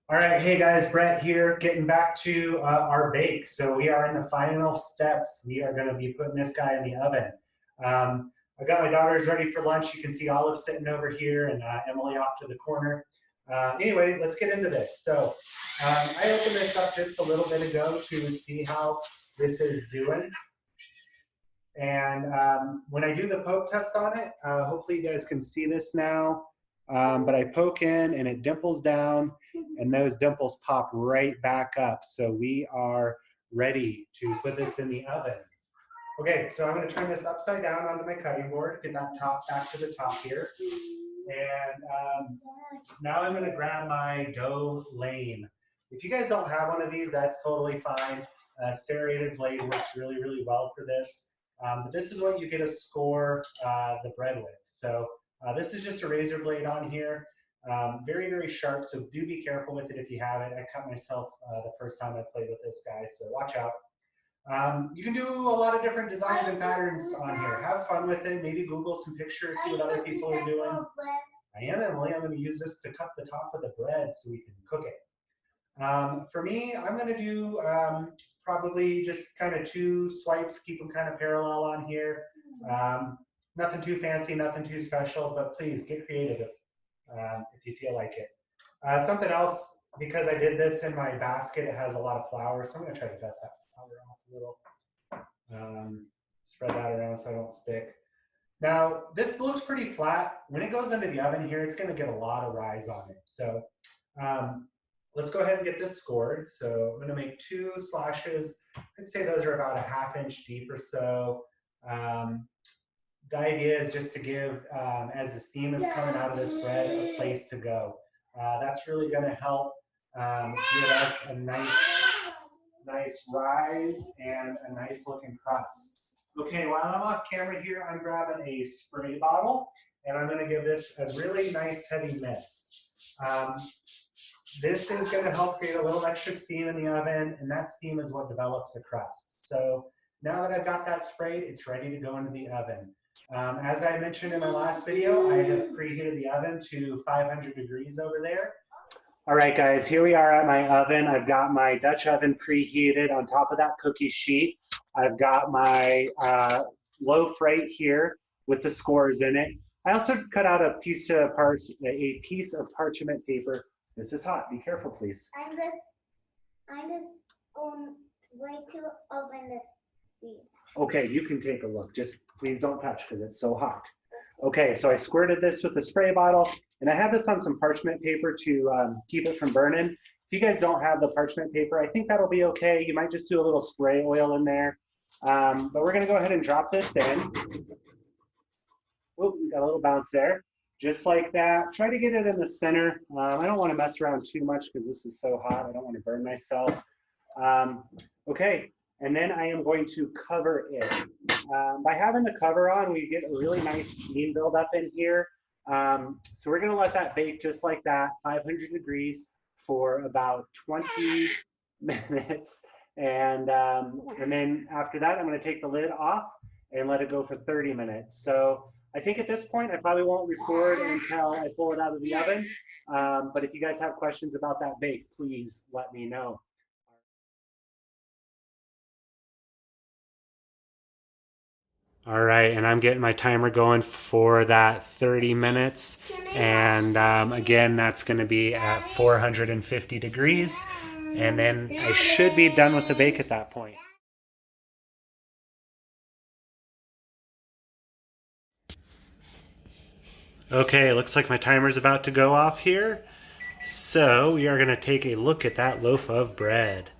All right, hey guys, Brett here, getting back to our bake. So we are in the final steps. We are going to be putting this guy in the oven. I got my daughters ready for lunch. You can see Olive sitting over here and Emily off to the corner. Anyway, let's get into this. I opened this up just a little bit ago to see how this is doing. And when I do the poke test on it, hopefully you guys can see this now. But I poke in and it dimples down and those dimples pop right back up. So we are ready to put this in the oven. Okay, so I'm gonna turn this upside down onto my cutting board, get that top back to the top here. And now I'm gonna grab my dough lane. If you guys don't have one of these, that's totally fine. A serrated blade works really, really well for this. But this is what you get to score the bread with. So this is just a razor blade on here. Very, very sharp, so do be careful with it if you have it. I cut myself the first time I played with this guy, so watch out. You can do a lot of different designs and patterns on here. Have fun with it. Maybe Google some pictures, see what other people are doing. I am Emily. I'm going to use this to cut the top of the bread so we can cook it. For me, I'm going to do probably just kind of two swipes, keep them kind of parallel on here. Nothing too fancy, nothing too special, but please get creative if you feel like it. Something else, because I did this in my basket, it has a lot of flour, so I'm going to try to dust that flour off a little. Spread that around so I don't stick. Now, this looks pretty flat. When it goes into the oven here, it's going to get a lot of rise on it. So let's go ahead and get this scored. So I'm going to make two slashes. I'd say those are about a ½ inch deep or so. The idea is just to give, as the steam is coming out of this bread, a place to go. That's really going to help give us a nice rise and a nice looking crust. Okay, while I'm off camera here, I'm grabbing a spray bottle and I'm going to give this a really nice heavy mist. This is going to help create a little extra steam in the oven, and that steam is what develops a crust. So now that I've got that sprayed, it's ready to go into the oven. As I mentioned in my last video, I have preheated the oven to 500 degrees over there. All right, guys, here we are at my oven. I've got my Dutch oven preheated on top of that cookie sheet. I've got my loaf right here with the scores in it. I also cut out a piece of parchment paper. This is hot. Be careful, please. I'm just going to open the seed. Okay, you can take a look. Just please don't touch because it's so hot. Okay, so I squirted this with a spray bottle, and I have this on some parchment paper to keep it from burning. If you guys don't have the parchment paper, I think that'll be okay. You might just do a little spray oil in there. But we're gonna go ahead and drop this in. Oh, we got a little bounce there. Just like that. Try to get it in the center. I don't want to mess around too much because this is so hot. I don't want to burn myself. Okay, and then I am going to cover it. By having the cover on, we get a really nice steam buildup in here. So we're going to let that bake just like that, 500 degrees for about 20 minutes. And then after that, I'm going to take the lid off and let it go for 30 minutes. So I think at this point, I probably won't record until I pull it out of the oven. But if you guys have questions about that bake, please let me know. All right, and I'm getting my timer going for that 30 minutes. And again, that's going to be at 450 degrees. And then I should be done with the bake at that point. Okay, looks like my timer's about to go off here. So we are going to take a look at that loaf of bread.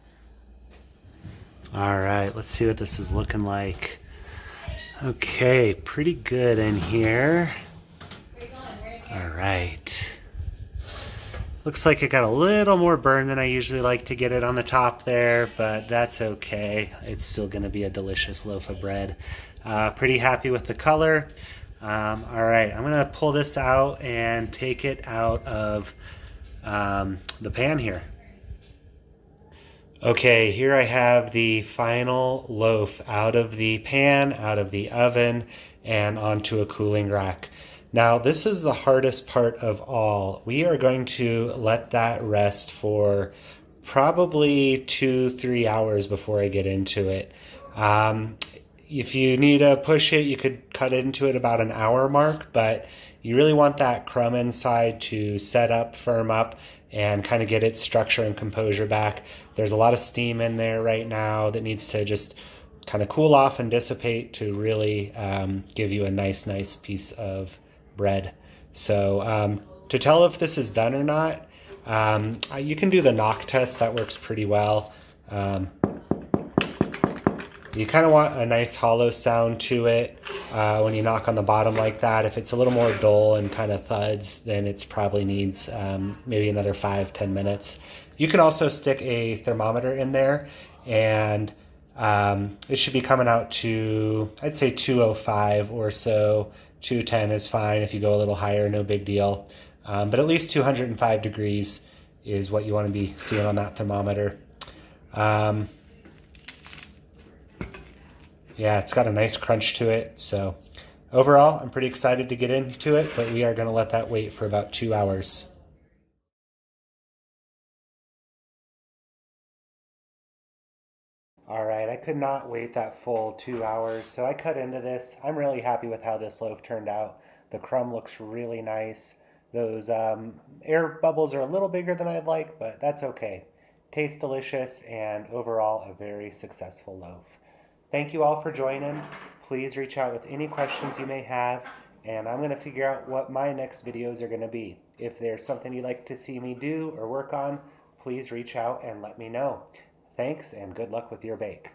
All right, let's see what this is looking like. Okay, pretty good in here. All right. Looks like it got a little more burn than I usually like to get it on the top there, but that's okay. It's still going to be a delicious loaf of bread. Pretty happy with the color. All right, I'm going to pull this out and take it out of the pan here. Okay, here I have the final loaf out of the pan, out of the oven, and onto a cooling rack. Now, this is the hardest part of all. We are going to let that rest for probably 2-3 hours before I get into it. Um, if you need to push it, you could cut into it about an hour mark, but you really want that crumb inside to set up, firm up, and kind of get its structure and composure back. There's a lot of steam in there right now that needs to just kind of cool off and dissipate to really give you a nice piece of bread. So to tell if this is done or not, you can do the knock test. That works pretty well. You kind of want a nice hollow sound to it when you knock on the bottom like that. If it's a little more dull and kind of thuds, then it probably needs maybe another 5-10 minutes. You can also stick a thermometer in there, and it should be coming out to, I'd say 205 or so. 210 is fine. If you go a little higher, no big deal. But at least 205 degrees is what you want to be seeing on that thermometer. Yeah, it's got a nice crunch to it. So overall, I'm pretty excited to get into it, but we are going to let that wait for about 2 hours. All right, I could not wait that full 2 hours, so I cut into this. I'm really happy with how this loaf turned out. The crumb looks really nice. Those air bubbles are a little bigger than I'd like, but that's okay. Tastes delicious, and overall, a very successful loaf. Thank you all for joining. Please reach out with any questions you may have, and I'm going to figure out what my next videos are going to be. If there's something you'd like to see me do or work on, please reach out and let me know. Thanks, and good luck with your bake.